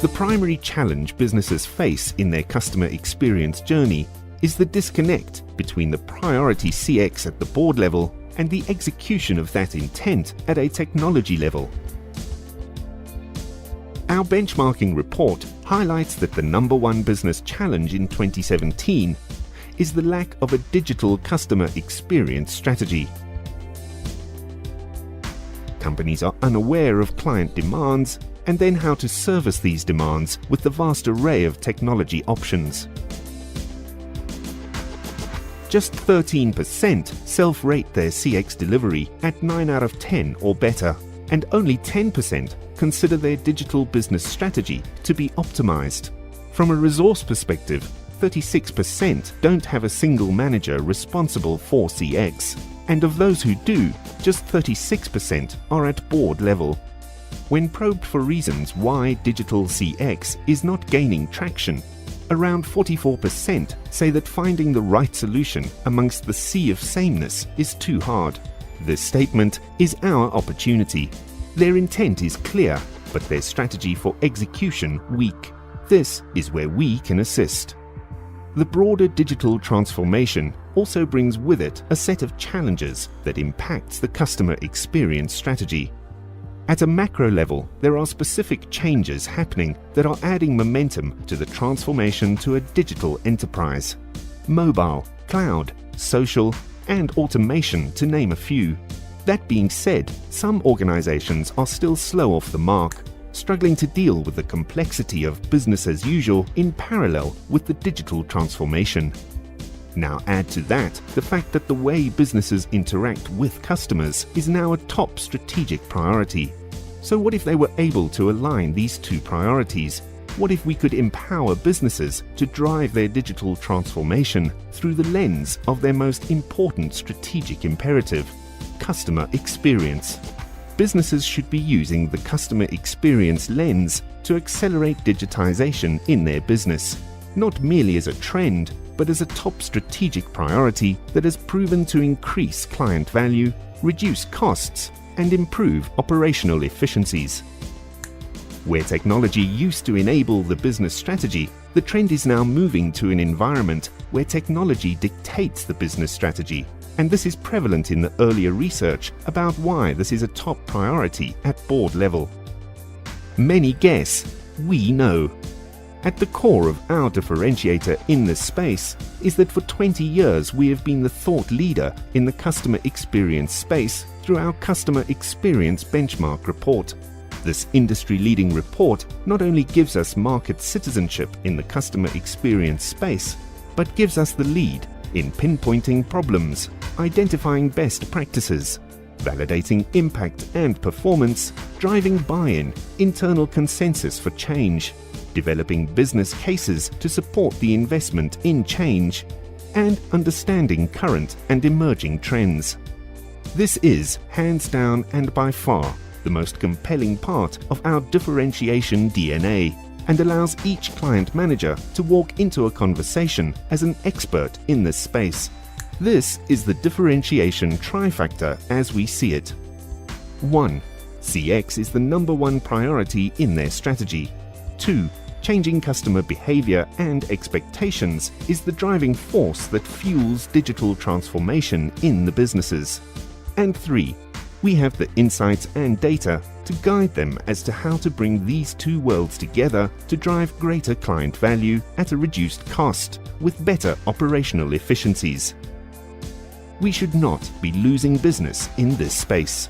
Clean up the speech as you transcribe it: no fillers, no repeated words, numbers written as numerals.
The primary challenge businesses face in their customer experience journey is the disconnect between the priority CX at the board level and the execution of that intent at a technology level. Our benchmarking report highlights that the number one business challenge in 2017 is the lack of a digital customer experience strategy. Companies are unaware of client demands and then how to service these demands with the vast array of technology options. Just 13% self-rate their CX delivery at 9 out of 10 or better, and only 10% consider their digital business strategy to be optimized. From a resource perspective, 36% don't have a single manager responsible for CX, and of those who do, just 36% are at board level. When probed for reasons why digital CX is not gaining traction, around 44% say that finding the right solution amongst the sea of sameness is too hard. This statement is our opportunity. Their intent is clear, but their strategy for execution weak. This is where we can assist. The broader digital transformation also brings with it a set of challenges that impacts the customer experience strategy. At a macro level, there are specific changes happening that are adding momentum to the transformation to a digital enterprise. Mobile, cloud, social, and automation, to name a few. That being said, some organizations are still slow off the mark, struggling to deal with the complexity of business as usual in parallel with the digital transformation. Now add to that the fact that the way businesses interact with customers is now a top strategic priority. So what if they were able to align these two priorities? What if we could empower businesses to drive their digital transformation through the lens of their most important strategic imperative, customer experience? Businesses should be using the customer experience lens to accelerate digitization in their business, not merely as a trend, but as a top strategic priority that has proven to increase client value, reduce costs, and improve operational efficiencies. Where technology used to enable the business strategy, the trend is now moving to an environment where technology dictates the business strategy, and this is prevalent in the earlier research about why this is a top priority at board level. Many guess, we know. At the core of our differentiator in this space is that for 20 years we have been the thought leader in the customer experience space through our Customer Experience Benchmark report. This industry-leading report not only gives us market citizenship in the customer experience space, but gives us the lead in pinpointing problems, identifying best practices, validating impact and performance, driving buy-in, internal consensus for change, developing business cases to support the investment in change, and understanding current and emerging trends. This is, hands down and by far, the most compelling part of our differentiation DNA, and allows each client manager to walk into a conversation as an expert in this space. This is the differentiation trifecta as we see it. 1. CX is the number one priority in their strategy. 2. Changing customer behavior and expectations is the driving force that fuels digital transformation in the businesses. And 3. We have the insights and data to guide them as to how to bring these two worlds together to drive greater client value at a reduced cost with better operational efficiencies. We should not be losing business in this space.